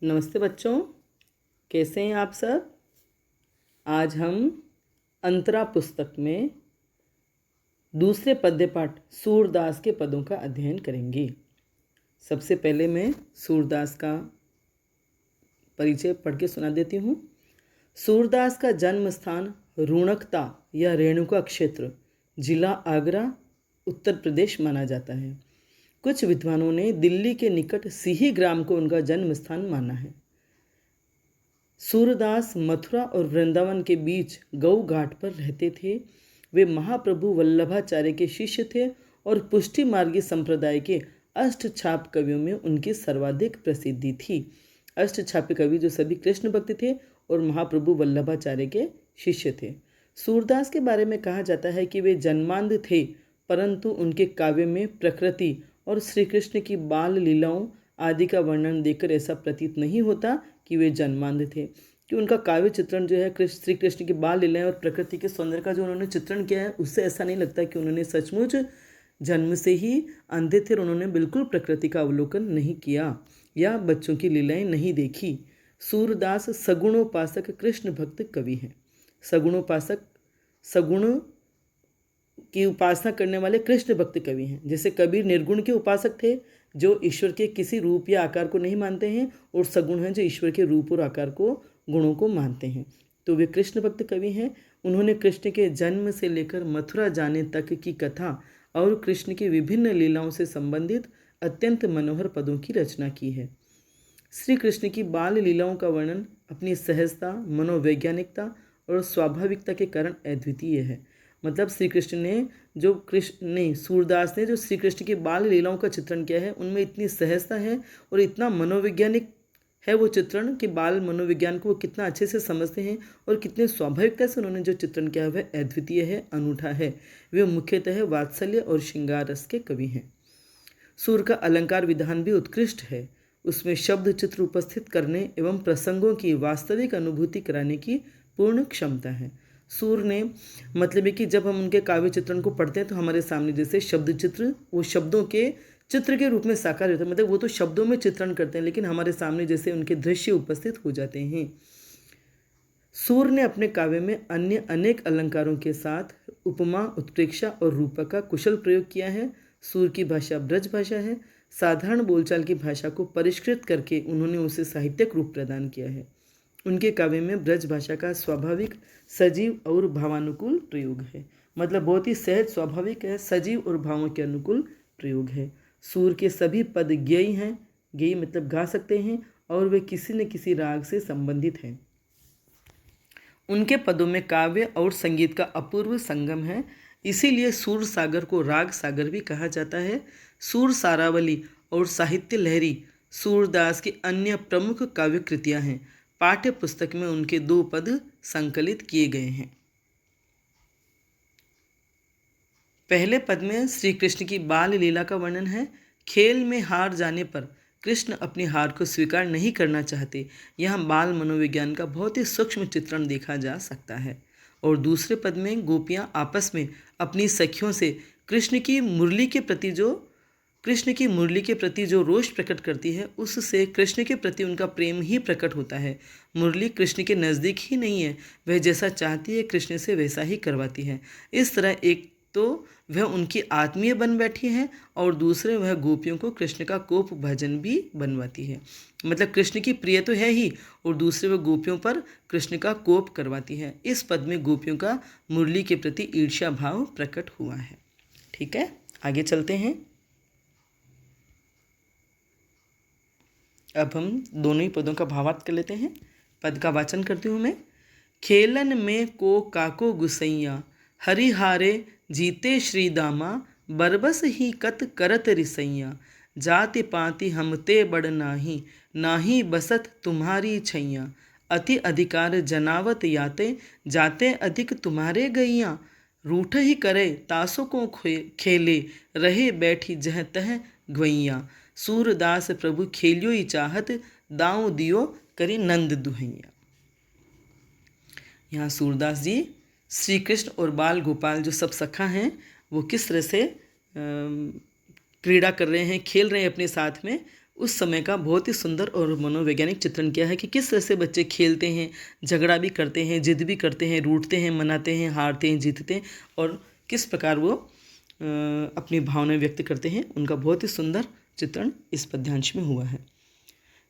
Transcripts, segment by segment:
नमस्ते बच्चों, कैसे हैं आप सब। आज हम अंतरा पुस्तक में दूसरे पद्य पाठ सूरदास के पदों का अध्ययन करेंगे। सबसे पहले मैं सूरदास का परिचय पढ़ के सुना देती हूँ। सूरदास का जन्म स्थान रुणकता या रेणुका क्षेत्र, जिला आगरा, उत्तर प्रदेश माना जाता है। कुछ विद्वानों ने दिल्ली के निकट सिही ग्राम को उनका जन्म स्थान माना है। सूरदास मथुरा और वृंदावन के बीच गऊ घाट पर रहते थे। वे महाप्रभु वल्लभाचार्य के शिष्य थे और पुष्टि मार्गी संप्रदाय के अष्टछाप कवियों में उनकी सर्वाधिक प्रसिद्धि थी। अष्टछापी कवि जो सभी कृष्ण भक्त थे और महाप्रभु वल्लभाचार्य के शिष्य थे। सूरदास के बारे में कहा जाता है कि वे जन्मांध थे, परंतु उनके काव्य में प्रकृति और श्री कृष्ण की बाल लीलाओं आदि का वर्णन देखकर ऐसा प्रतीत नहीं होता कि वे जन्मांध थे, कि उनका काव्य चित्रण जो है श्री कृष्ण की बाल लीलाएं और प्रकृति के सौंदर्य का जो उन्होंने चित्रण किया है, उससे ऐसा नहीं लगता कि उन्होंने सचमुच जन्म से ही अंधे थे और उन्होंने बिल्कुल प्रकृति का अवलोकन नहीं किया या बच्चों की लीलाएं नहीं देखी। सूरदास सगुणोपासक कृष्ण भक्त कवि हैं। सगुणोपासक, सगुण की उपासना करने वाले कृष्ण भक्त कवि हैं। जैसे कबीर निर्गुण के उपासक थे, जो ईश्वर के किसी रूप या आकार को नहीं मानते हैं, और सगुण हैं जो ईश्वर के रूप और आकार को, गुणों को मानते हैं। तो वे कृष्ण भक्त कवि हैं। उन्होंने कृष्ण के जन्म से लेकर मथुरा जाने तक की कथा और कृष्ण की विभिन्न लीलाओं से संबंधित अत्यंत मनोहर पदों की रचना की है। श्री कृष्ण की बाल लीलाओं का वर्णन अपनी सहजता, मनोवैज्ञानिकता और स्वाभाविकता के कारण अद्वितीय है। मतलब श्री कृष्ण ने सूरदास ने जो श्री कृष्ण की बाल लीलाओं का चित्रण किया है, उनमें इतनी सहजता है और इतना मनोवैज्ञानिक है वो चित्रण कि बाल मनोविज्ञान को वो कितना अच्छे से समझते हैं और कितने स्वाभाविकता से उन्होंने जो चित्रण किया वह अद्वितीय है, अनूठा है। वे मुख्यतः वात्सल्य और श्रृंगार रस के कवि हैं। सूर का अलंकार विधान भी उत्कृष्ट है। उसमें शब्द चित्र उपस्थित करने एवं प्रसंगों की वास्तविक अनुभूति कराने की पूर्ण क्षमता है। सूर ने मतलब है कि जब हम उनके काव्य चित्रण को पढ़ते हैं तो हमारे सामने जैसे शब्द चित्र वो शब्दों के चित्र के रूप में साकार होता है। मतलब वो तो शब्दों में चित्रण करते हैं, लेकिन हमारे सामने जैसे उनके दृश्य उपस्थित हो जाते हैं। सूर ने अपने काव्य में अन्य अनेक अलंकारों के साथ उपमा, उत्प्रेक्षा और रूपक का कुशल प्रयोग किया है। सूर की भाषा ब्रज भाषा है। साधारण बोलचाल की भाषा को परिष्कृत करके उन्होंने उसे साहित्यिक रूप प्रदान किया है। उनके काव्य में ब्रज भाषा का स्वाभाविक, सजीव और भावानुकूल प्रयोग है। मतलब बहुत ही सहज, स्वाभाविक है, सजीव और भावों के अनुकूल प्रयोग है। सूर के सभी पद गेय हैं। गेय मतलब गा सकते हैं और वे किसी न किसी राग से संबंधित हैं। उनके पदों में काव्य और संगीत का अपूर्व संगम है। इसीलिए सूर सागर को राग सागर भी कहा जाता है। सूर सारावली और साहित्य लहरी सूरदास की अन्य प्रमुख काव्य कृतियाँ हैं। पाठ्य पुस्तक में उनके 2 पद संकलित किए गए हैं। पहले पद में श्री कृष्ण की बाल लीला का वर्णन है। खेल में हार जाने पर कृष्ण अपनी हार को स्वीकार नहीं करना चाहते। यहाँ बाल मनोविज्ञान का बहुत ही सूक्ष्म चित्रण देखा जा सकता है। और दूसरे पद में गोपियाँ आपस में अपनी सखियों से कृष्ण की मुरली के प्रति जो रोष प्रकट करती है, उससे कृष्ण के प्रति उनका प्रेम ही प्रकट होता है। मुरली कृष्ण के नज़दीक ही नहीं है, वह जैसा चाहती है कृष्ण से वैसा ही करवाती है। इस तरह एक तो वह उनकी आत्मीय बन बैठी है और दूसरे वह गोपियों को कृष्ण का कोप भजन भी बनवाती है। मतलब कृष्ण की प्रिय तो है ही और दूसरे वह गोपियों पर कृष्ण का कोप करवाती है। इस पद में गोपियों का मुरली के प्रति ईर्ष्या भाव प्रकट हुआ है। ठीक है, आगे चलते हैं। अब हम दोनों ही पदों का भावार्थ कर लेते हैं। पद का वाचन करती हूँ मैं। खेलन में को काको गुसैया, हरिहारे जीते श्री दामा, बरबस ही कत करत रिसैया, जाति पाति हमते बड़ नाही, नाही बसत तुम्हारी छैया, अति अधिकार जनावत याते, जाते अधिक तुम्हारे गैया, रूठ ही करे तासों को खेले, रहे बैठी जह तह ग्वैया, सूरदास प्रभु खेलियो ही चाहत, दाऊं दियो करी नंद दुहैया। यहाँ सूरदास जी श्री कृष्ण और बाल गोपाल जो सब सखा हैं वो किस तरह से क्रीड़ा कर रहे हैं, खेल रहे हैं अपने साथ में, उस समय का बहुत ही सुंदर और मनोवैज्ञानिक चित्रण किया है कि किस तरह से बच्चे खेलते हैं, झगड़ा भी करते हैं, जिद भी करते हैं, रूठते हैं, मनाते हैं, हारते हैं, जीतते हैं, और किस प्रकार वो अपनी भावनाएं व्यक्त करते हैं। उनका बहुत ही सुंदर चित्रण इस पद्यांश में हुआ है।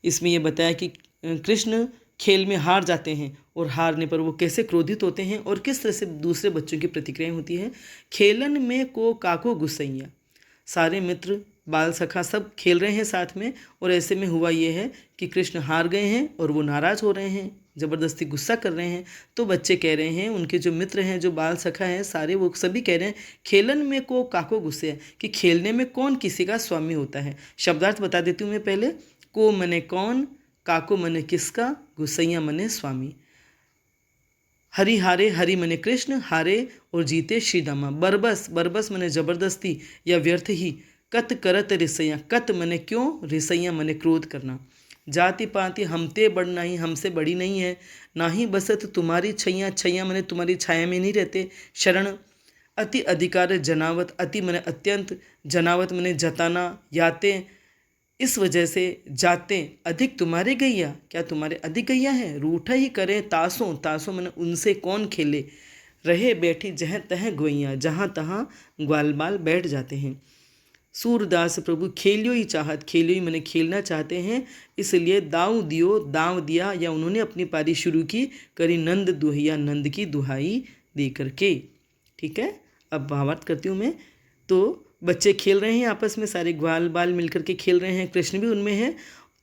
इसमें यह बताया कि कृष्ण खेल में हार जाते हैं और हारने पर वो कैसे क्रोधित होते हैं और किस तरह से दूसरे बच्चों की प्रतिक्रियाएं होती हैं। खेलन में को काको गुस्सैया, सारे मित्र बाल सखा सब खेल रहे हैं साथ में, और ऐसे में हुआ ये है कि कृष्ण हार गए हैं और वो नाराज़ हो रहे हैं, ज़बरदस्ती गुस्सा कर रहे हैं। तो बच्चे कह रहे हैं, उनके जो मित्र हैं, जो बाल सखा हैं, सारे वो सभी कह रहे हैं खेलन में को काको गुस्से है, कि खेलने में कौन किसी का स्वामी होता है। शब्दार्थ बता देती हूँ मैं पहले। को मने कौन, काको मने किसका, गुस्सैया मने स्वामी। हरि हारे, हरि मने कृष्ण, हारे और जीते श्री दामा। बरबस, बरबस मने जबरदस्ती या व्यर्थ ही। कत करत रिसैया, कत मने क्यों, रिसैया मने क्रोध करना। जाति पाति हमते बड़ नहीं, हमसे बड़ी नहीं है। ना ही बसत तुम्हारी छैया, छैया मने तुम्हारी छाया में नहीं रहते। शरण अति अधिकार जनावत, अति मने अत्यंत, जनावत मने जताना। याते इस वजह से, जाते अधिक तुम्हारे गैया, क्या तुम्हारे अधिक गैया है। रूठा ही करे तासों, तासों मने उनसे कौन खेले। रहे बैठी जहाँ तह गोइयाँ, जहाँ तहाँ ग्वाल बाल बैठ जाते हैं। सूरदास प्रभु खेलियो ही चाहत, खेलियो ही मैंने खेलना चाहते हैं, इसलिए दाव दियो, दाव दिया, या उन्होंने अपनी पारी शुरू की। करी नंद दुहिया, नंद की दुहाई दे करके। ठीक है, अब भावार्थ करती हूँ मैं। तो बच्चे खेल रहे हैं आपस में, सारे ग्वाल बाल मिलकर के खेल रहे हैं, कृष्ण भी उनमें है।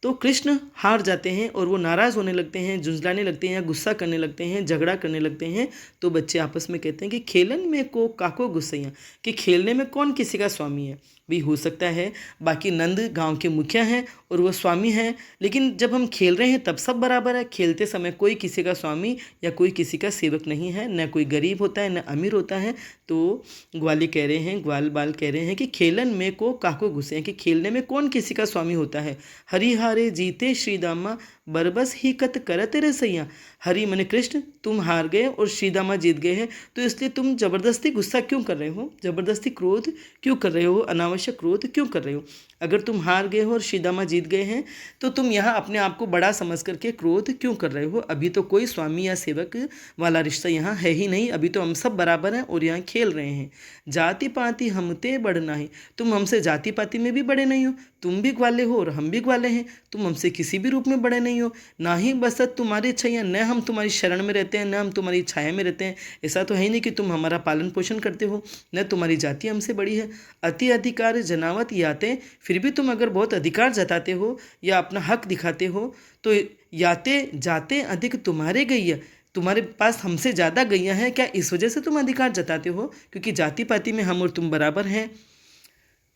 तो कृष्ण हार जाते हैं और वो नाराज़ होने लगते हैं, झुंझलाने लगते हैं, या गुस्सा करने लगते हैं, झगड़ा करने लगते हैं। तो बच्चे आपस में कहते हैं कि खेलन में को काको गुस्सैया, कि खेलने में कौन किसी का स्वामी है। भी हो सकता है बाकी नंद गांव के मुखिया हैं और वो स्वामी हैं, लेकिन जब हम खेल रहे हैं तब सब बराबर है। खेलते समय कोई किसी का स्वामी या कोई किसी का सेवक नहीं है, न कोई गरीब होता है न अमीर होता है। तो ग्वाली कह रहे हैं, ग्वाल बाल कह रहे हैं कि खेलन में को काको गुस्से हैं, कि खेलने में कौन किसी का स्वामी होता है। हरि हारे जीते श्री दामा, बरबस ही कत करत रसैया। हरि मने कृष्ण, तुम हार गए और श्री दामा जीत गए हैं, तो इसलिए तुम जबरदस्ती गुस्सा क्यों कर रहे हो, जबरदस्ती क्रोध क्यों कर रहे हो, अनावश्यक क्रोध क्यों कर रहे हो। अगर तुम हार गए हो और श्री दामा जीत गए हैं, तो तुम यहाँ अपने आप को बड़ा समझ करके क्रोध क्यों कर रहे हो। अभी तो कोई स्वामी या सेवक वाला रिश्ता यहाँ है ही नहीं, अभी तो हम सब बराबर हैं और यहाँ खेल रहे हैं। जाति पाति हमते बढ़ना है, तुम हमसे जाति पाति में भी बड़े नहीं हो, तुम भी ग्वाले हो और हम भी ग्वाले हैं, तुम हमसे किसी भी रूप में बड़े नहीं हो। ना ही बसत तुम्हारी छैया, न हम तुम्हारी शरण में रहते हैं, न हम तुम्हारी छाया में रहते हैं। ऐसा तो है ही नहीं कि तुम हमारा पालन पोषण करते हो, न तुम्हारी जाति हमसे बड़ी है। अति अधिकार जनावत याते, फिर भी तुम अगर बहुत अधिकार जताते हो या अपना हक दिखाते हो, तो याते जाते अधिक तुम्हारे गैया, तुम्हारे पास हमसे ज़्यादा गैया है क्या, इस वजह से तुम अधिकार जताते हो, क्योंकि जाति पाति में हम और तुम बराबर हैं।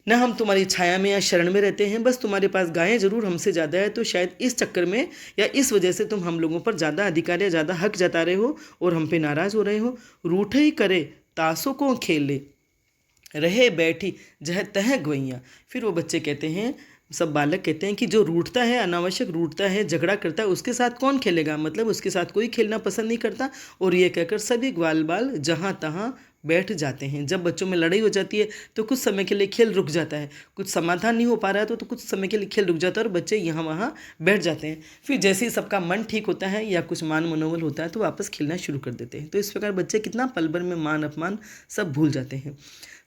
न हम तुम्हारी छाया में या शरण में रहते हैं, बस तुम्हारे पास गायें जरूर हमसे ज़्यादा है, तो शायद इस चक्कर में या इस वजह से तुम हम लोगों पर ज़्यादा अधिकार या ज़्यादा हक जता रहे हो और हम पे नाराज़ हो रहे हो। रूठे ही करे तासों को खेल ले, रहे बैठी जह तह गवैया। फिर वो बच्चे कहते हैं, सब बालक कहते हैं कि जो रूठता है, अनावश्यक रूठता है, झगड़ा करता है, उसके साथ कौन खेलेगा, मतलब उसके साथ कोई खेलना पसंद नहीं करता। और ये कहकर सभी ग्वाल बाल जहाँ तहाँ बैठ जाते हैं। जब बच्चों में लड़ाई हो जाती है तो कुछ समय के लिए खेल रुक जाता है, कुछ समाधान नहीं हो पा रहा है तो कुछ समय के लिए खेल रुक जाता है और बच्चे यहाँ वहाँ बैठ जाते हैं। फिर जैसे ही सबका मन ठीक होता है या कुछ मान मनोबल होता है तो वापस खेलना शुरू कर देते हैं। तो इस प्रकार बच्चे कितना पल भर में मान अपमान सब भूल जाते हैं।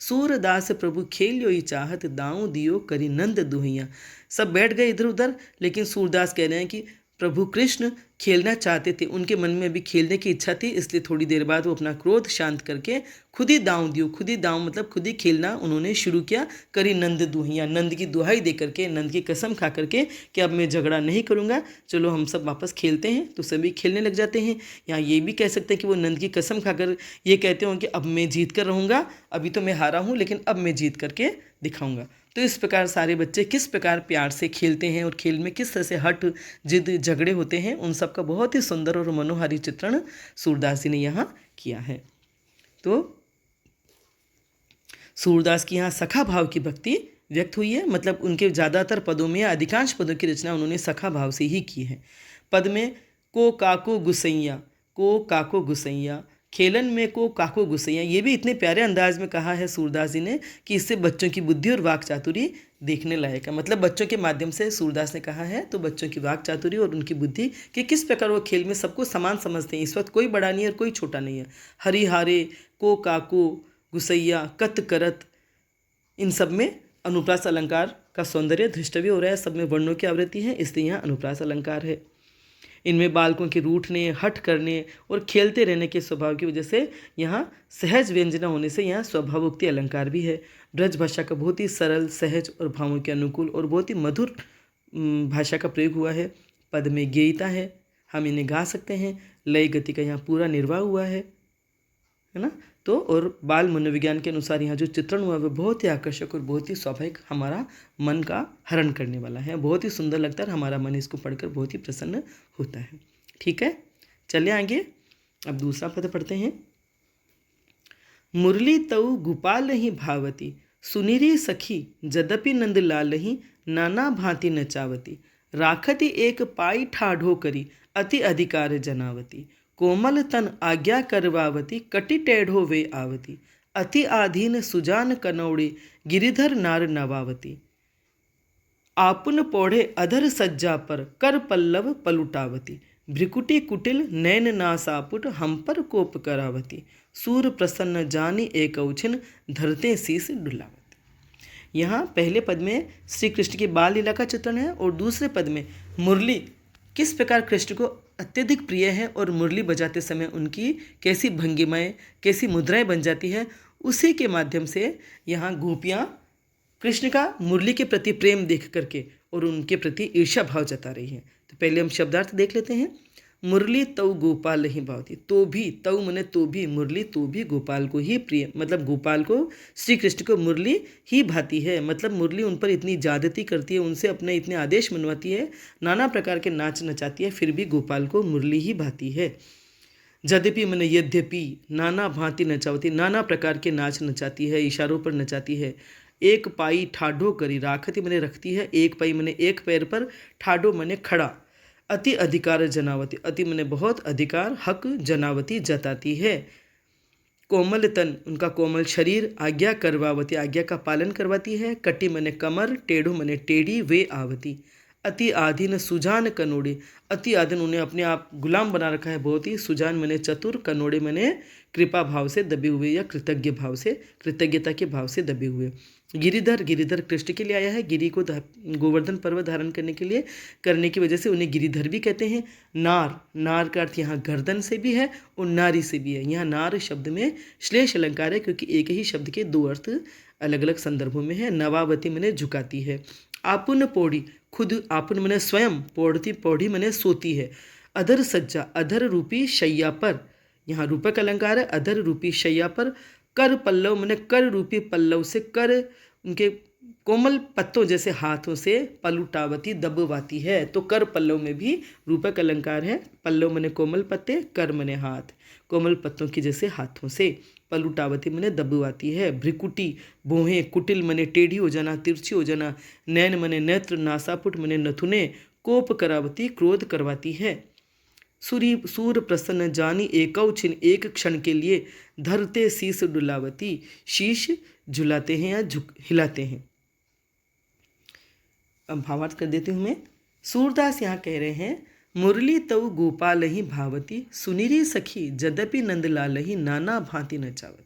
सूरदास प्रभु खेलियो ही चाहत, दाऊ दियो करी नंद दुहिया। सब बैठ गए इधर उधर, लेकिन सूरदास कह रहे हैं कि प्रभु कृष्ण खेलना चाहते थे, उनके मन में भी खेलने की इच्छा थी, इसलिए थोड़ी देर बाद वो अपना क्रोध शांत करके खुद ही दांव दियो, खुद ही दांव मतलब खुद ही खेलना उन्होंने शुरू किया। करी नंद दुहिया, नंद की दुहाई दे करके, नंद की कसम खा करके कि अब मैं झगड़ा नहीं करूँगा, चलो हम सब वापस खेलते हैं। तो सभी खेलने लग जाते हैं। यहाँ ये भी कह सकते हैं कि वो नंद की कसम खाकर ये कहते हो कि अब मैं जीत कर रहूँगा, अभी तो मैं हारा हूँ लेकिन अब मैं जीत करके दिखाऊँगा। तो इस प्रकार सारे बच्चे किस प्रकार प्यार से खेलते हैं और खेल में किस तरह से हट जिद झगड़े होते हैं, उन सब का बहुत ही सुंदर और मनोहारी चित्रण सूरदास जी ने यहाँ किया है। तो सूरदास की यहाँ सखा भाव की भक्ति व्यक्त हुई है, मतलब उनके ज़्यादातर पदों में या अधिकांश पदों की रचना उन्होंने सखा भाव से ही की है। पद में को काको गुसैया, को काको गुसैया, खेलन में को काको गुसैया, ये भी इतने प्यारे अंदाज में कहा है सूरदास जी ने कि इससे बच्चों की बुद्धि और वाक चातुरी देखने लायक है। मतलब बच्चों के माध्यम से सूरदास ने कहा है, तो बच्चों की वाक चातुर्य और उनकी बुद्धि कि किस प्रकार वो खेल में सबको समान समझते हैं। इस वक्त कोई बड़ा नहीं है और कोई छोटा नहीं है। हरी हारे, को काको, गुसैया, कत करत, इन सब में अनुप्रास अलंकार का सौंदर्य दृष्टव्य हो रहा है। सब में वर्णों की आवृत्ति है, इसलिए यहाँ अनुप्रास अलंकार है। इनमें बालकों के रूठने, हठ करने और खेलते रहने के स्वभाव की वजह से यहाँ सहज व्यंजना होने से यहाँ स्वभावोक्ति अलंकार भी है। ब्रज भाषा का बहुत ही सरल, सहज और भावों के अनुकूल और बहुत ही मधुर भाषा का प्रयोग हुआ है। पद में गेयता है, हम इन्हें गा सकते हैं। लय गति का यहाँ पूरा निर्वाह हुआ है ना। तो और बाल मनोविज्ञान के अनुसार यहाँ जो चित्रण हुआ वह बहुत ही आकर्षक और बहुत ही स्वाभाविक, हमारा मन का हरण करने वाला है। बहुत ही सुंदर लगता है, हमारा मन इसको पढ़कर बहुत ही प्रसन्न होता है। ठीक है, चलिए आगे। अब दूसरा पद पढ़ते हैं। मुरली तऊ गोपाल ही भावती, सुनिरी सखी जदपि नंदलाल ही, नाना भांति नचावती, राखती एक पाई ठाढ़ो करी, अति अधिकार जनावती, कोमल तन आज्ञा करवावती, कटि टेढ़ो वे आवती, अति आधीन सुजान कनौड़े, गिरिधर नार नवावती, आपुन पौढ़े अधर सज्जा पर, कर पल्लव पलुटावती, भ्रिकुटी कुटिल नैन नासापुट, हम पर कोप करावती, सूर प्रसन्न जानी एक औछिन, धरते शीस डुलावती। यहाँ पहले पद में श्री कृष्ण की बाल लीला का चित्रण है और दूसरे पद में मुरली किस प्रकार कृष्ण को अत्यधिक प्रिय है और मुरली बजाते समय उनकी कैसी भंगिमाएँ, कैसी मुद्राएं बन जाती है, उसी के माध्यम से यहाँ गोपियाँ कृष्ण का मुरली के प्रति प्रेम देख करके और उनके प्रति ईर्ष्या भाव जता रही हैं। तो पहले हम शब्दार्थ देख लेते हैं। मुरली तऊ गोपाल ही भावती, तो भी, तऊ मने तो भी, मुरली तो भी गोपाल को ही प्रिय, मतलब गोपाल को, श्री कृष्ण को मुरली ही भाती है। मतलब मुरली उन पर इतनी ज्यादती करती है, उनसे अपने इतने आदेश मनवाती है, नाना प्रकार के नाच नचाती है, फिर भी गोपाल को मुरली ही भाती है। यद्यपि मने यद्यपि, नाना भांति नचावती, नाना प्रकार के नाच नचाती है, इशारों पर नचाती है। एक पाई ठाढ़ो करी, राखती मने रखती है, एक पाई मने एक पैर पर, ठाढ़ो मने खड़ा, अति अधिकार जनावती, अति मने बहुत, अधिकार हक जनावती जताती है। कोमल तन, उनका कोमल शरीर, आज्ञा करवावती, आज्ञा का पालन करवाती है। कटी मने कमर, टेढ़ो मने टेढ़ी, वे आवती, अति आधीन सुजान कनोड़े, अति आधीन, उन्हें अपने आप गुलाम बना रखा है बहुत ही। सुजान मने चतुर, कनोड़े मने कृपा भाव से दबे हुए या कृतज्ञ भाव से, कृतज्ञता के भाव से दबे हुए। गिरिधर, गिरिधर कृष्ण के लिए आया है, गिरी को गोवर्धन पर्वत धारण करने के लिए करने की वजह से उन्हें गिरिधर भी कहते हैं। नार, नार का अर्थ यहाँ गर्दन से भी है और नारी से भी है। यहाँ नार शब्द में श्लेष अलंकार है, क्योंकि एक ही शब्द के दो अर्थ अलग अलग संदर्भों में है। नवावती मने झुकाती है। आपुन पौड़ी, खुद, आपुन मने स्वयं, पौड़ती, पौड़ी मने सोती है। अधर सज्जा, अधर रूपी शैया पर, यहाँ रूपक अलंकार है, अधर रूपी शैया पर। कर पल्लव मने कर रूपी पल्लव से, कर उनके कोमल पत्तों जैसे हाथों से, पलुटावती दबवाती है। तो कर पल्लव में भी रूपक अलंकार है। पल्लव मने कोमल पत्ते, कर मने हाथ, कोमल पत्तों की जैसे हाथों से, पलुटावती मने दबवाती है। भ्रिकुटी, भौहें, कुटिल मने टेढ़ी हो जाना, तिरछी हो जाना। नैन मने नेत्र, नासापुट मने नथुने, कोप करावती, क्रोध करवाती है। सूर प्रसन्न जानी एकौ छिन, एक क्षण के लिए, धरते शीस डुलावती, शीश झुलाते हैं या हिलाते हैं। अब भावार्थ कर देती हूँ मैं। सूरदास यहाँ कह रहे हैं, मुरली तऊ गोपाल ही भावती, सुनिरी सखी जद्यपि नंदलाल ही, नाना भांति नचावती।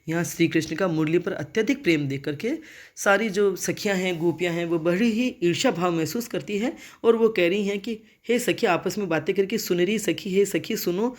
यहाँ श्री कृष्ण का मुरली पर अत्यधिक प्रेम देख करके सारी जो सखियाँ हैं, गोपियाँ हैं, वो बड़ी ही ईर्ष्या भाव महसूस करती हैं और वो कह रही हैं कि हे सखी, आपस में बातें करके, सुनरी सखी, हे सखी सुनो,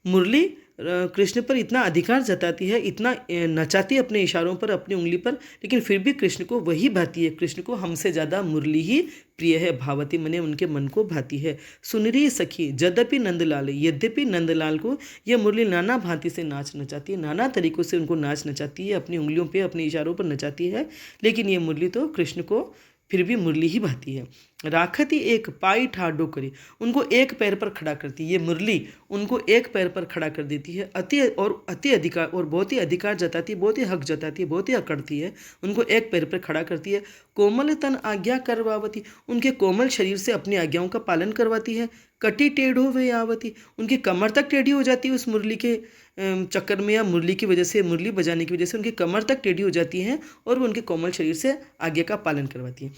मुरली कृष्ण पर इतना अधिकार जताती है, इतना नचाती है अपने इशारों पर, अपनी उंगली पर, लेकिन फिर भी कृष्ण को वही भाती है। कृष्ण को हमसे ज़्यादा मुरली ही प्रिय है। भावती मने उनके मन को भाती है। सुनरी सखी यद्यपि नंदलाल, यद्यपि नंदलाल को यह मुरली नाना भांति से नाच नचाती है, नाना तरीक़ों से उनको नाच नचाती है, अपनी उंगलियों पर, अपने इशारों पर नचाती है, लेकिन ये मुरली तो कृष्ण को फिर भी मुरली ही भाती है। राखती एक पाई ठाडो करी, उनको एक पैर पर खड़ा करती है। ये मुरली उनको एक पैर पर खड़ा कर देती है। अति अधिकार और बहुत ही अधिकार जताती है, बहुत ही हक जताती है, बहुत ही हक करती है, उनको एक पैर पर खड़ा करती है। कोमल तन आज्ञा करवावती, उनके कोमल शरीर से अपनी आज्ञाओं का पालन करवाती है। कटी टेढ़ो वे आवती, उनकी कमर तक टेढ़ी हो जाती है उस मुरली के चक्कर में, या मुरली की वजह से, मुरली बजाने की वजह से उनकी कमर तक टेढ़ी हो जाती है और वो उनके कोमल शरीर से आज्ञा का पालन करवाती है।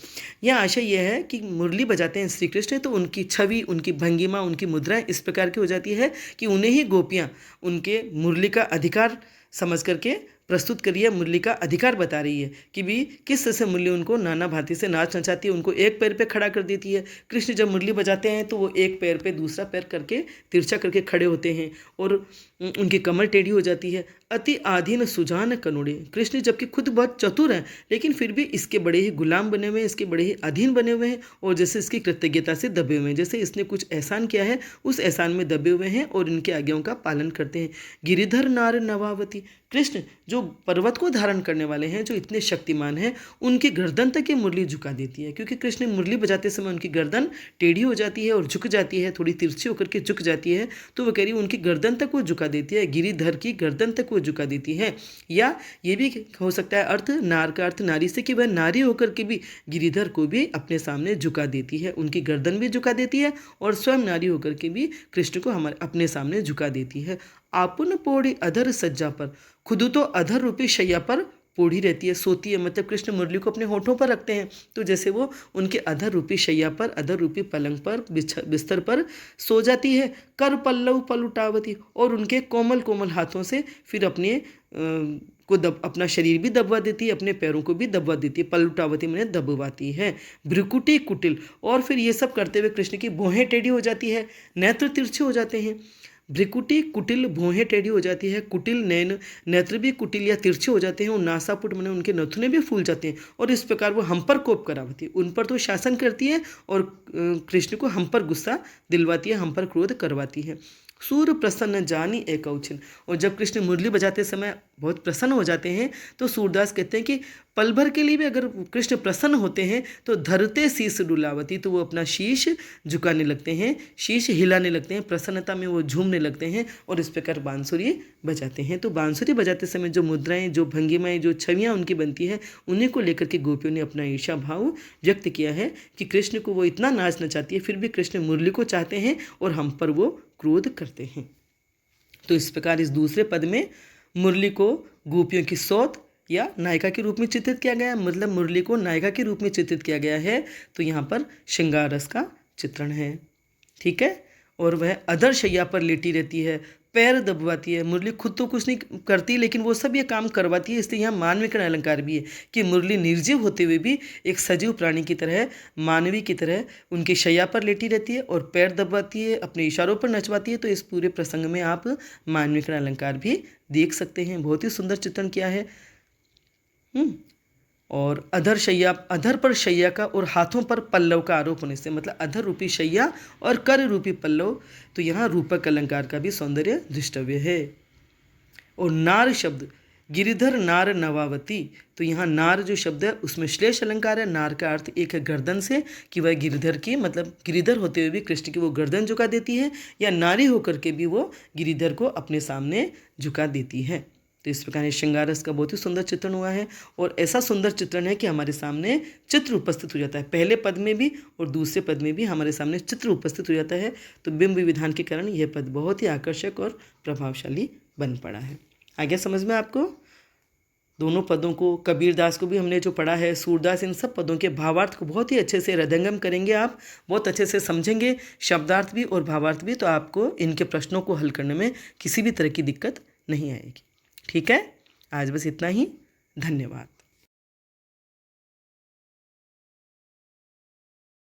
यह आशय यह है कि मुरली बजाते हैं श्री कृष्ण तो उनकी छवि, उनकी भंगिमा, उनकी मुद्राएं इस प्रकार की हो जाती है कि उन्हें ही गोपियाँ उनके मुरली का अधिकार समझ करके प्रस्तुत करिए, मुरली का अधिकार बता रही है कि भी किस तरह से मुरली उनको नाना भांति से नाच नचाती है, उनको एक पैर पे खड़ा कर देती है। कृष्ण जब मुरली बजाते हैं तो वो एक पैर पे दूसरा पैर करके तिरछा करके खड़े होते हैं और उनकी कमर टेढ़ी हो जाती है। अति आधीन सुजान कनुड़े, कृष्ण जबकि खुद बहुत चतुर हैं लेकिन फिर भी इसके बड़े ही गुलाम बने हुए हैं, इसके बड़े ही अधीन बने हुए हैं और जैसे इसकी कृतज्ञता से दबे हुए हैं, जैसे इसने कुछ एहसान किया है उस एहसान में दबे हुए हैं और इनके आज्ञाओं का पालन करते हैं। गिरिधर नार नवावती, कृष्ण जो पर्वत को धारण करने वाले हैं, जो इतने शक्तिमान हैं, उनकी गर्दन तक ये मुरली झुका देती है, क्योंकि कृष्ण मुरली बजाते समय उनकी गर्दन टेढ़ी हो जाती है और झुक जाती है, थोड़ी तिरछी होकर के झुक जाती है, तो वो कह रही है उनकी गर्दन तक वो झुका देती है, गिरिधर की गर्दन तक वो झुका देती है। या ये भी हो सकता है अर्थ, नार का अर्थ नारी से, कि वह नारी होकर के भी गिरिधर को भी अपने सामने झुका देती है, उनकी गर्दन भी झुका देती है और स्वयं नारी होकर के भी कृष्ण को हमारे अपने सामने झुका देती है। आपुन पोड़ी अधर सज्जा पर, खुद तो अधर रूपी शैया पर पोढ़ी रहती है, सोती है, मतलब कृष्ण मुरली को अपने होठों पर रखते हैं तो जैसे वो उनके अधर रूपी शैया पर, अधर रूपी पलंग पर, बिस्तर पर सो जाती है। कर पल्लव पलुटावती, और उनके कोमल कोमल हाथों से फिर अपने अपना शरीर भी दबवा देती है, अपने पैरों को भी दबवा देती है। पलुटावती मैंने दबवाती है। भ्रुकुटी कुटिल, और फिर ये सब करते हुए कृष्ण की भौहें टेढ़ी हो जाती है, नेत्र तिरछे हो जाते हैं। भ्रिकुटी कुटिल, भौहें टेढ़ी हो जाती है। कुटिल, नैन नेत्र भी कुटिल या तिरछे हो जाते हैं और नासापुट मैंने उनके नथुने भी फूल जाते हैं और इस प्रकार वो हम पर कोप करावती है, उन पर तो शासन करती है और कृष्ण को हम पर गुस्सा दिलवाती है, हम पर क्रोध करवाती है। सूर प्रसन्न जानी एकौछिन, और जब कृष्ण मुरली बजाते समय बहुत प्रसन्न हो जाते हैं तो सूरदास कहते हैं कि पल भर के लिए भी अगर कृष्ण प्रसन्न होते हैं तो धरते शीश डुलावती, तो वो अपना शीश झुकाने लगते हैं, शीश हिलाने लगते हैं, प्रसन्नता में वो झूमने लगते हैं और इस प्रकार बांसुरी बजाते हैं। तो बांसुरी बजाते समय जो मुद्राएं, जो भंगिमाएं, जो छवियाँ उनकी बनती है, उन्हीं को लेकर के गोपियों ने अपना ईर्षा भाव व्यक्त किया है कि कृष्ण को वो इतना नाचना चाहती है फिर भी कृष्ण मुरली को चाहते हैं और हम पर वो क्रोध करते हैं। तो इस प्रकार इस दूसरे पद में मुरली को गोपियों की सौत या नायिका के रूप में चित्रित किया गया, मतलब मुरली को नायिका के रूप में चित्रित किया गया है। तो यहाँ पर श्रृंगार रस का चित्रण है, ठीक है। और वह अधर शैया पर लेटी रहती है, पैर दबवाती है। मुरली खुद तो कुछ नहीं करती लेकिन वो सब ये काम करवाती है, इसलिए यहाँ मानविकरण अलंकार भी है कि मुरली निर्जीव होते हुए भी एक सजीव प्राणी की तरह, मानवी की तरह उनकी शैया पर लेटी रहती है और पैर दबवाती है, अपने इशारों पर नचवाती है। तो इस पूरे प्रसंग में आप मानविकरण अलंकार भी देख सकते हैं, बहुत ही सुंदर चित्रण किया है। और अधर पर शैया का और हाथों पर पल्लव का आरोप होने से, मतलब अधर रूपी शैया और कर रूपी पल्लव, तो यहाँ रूपक अलंकार का भी सौंदर्य दृष्टव्य है। और नार शब्द, गिरिधर नार नवावती, तो यहाँ नार जो शब्द है उसमें श्लेष अलंकार है। नार का अर्थ एक है गर्दन से, कि वह गिरिधर की, मतलब गिरिधर होते हुए भी कृष्ण की वो गर्दन झुका देती है, या नारी होकर के भी वो गिरिधर को अपने सामने झुका देती है। तो इस प्रकार श्रृंगार रस का बहुत ही सुंदर चित्रण हुआ है और ऐसा सुंदर चित्रण है कि हमारे सामने चित्र उपस्थित हो जाता है, पहले पद में भी और दूसरे पद में भी हमारे सामने चित्र उपस्थित हो जाता है। तो बिंब विधान के कारण यह पद बहुत ही आकर्षक और प्रभावशाली बन पड़ा है। आगे समझ में आपको दोनों पदों को, कबीरदास को भी हमने जो पढ़ा है, सूरदास, इन सब पदों के भावार्थ को बहुत ही अच्छे से हृदयंगम करेंगे, आप बहुत अच्छे से समझेंगे, शब्दार्थ भी और भावार्थ भी, तो आपको इनके प्रश्नों को हल करने में किसी भी तरह की दिक्कत नहीं आएगी। ठीक है, आज बस इतना ही। धन्यवाद।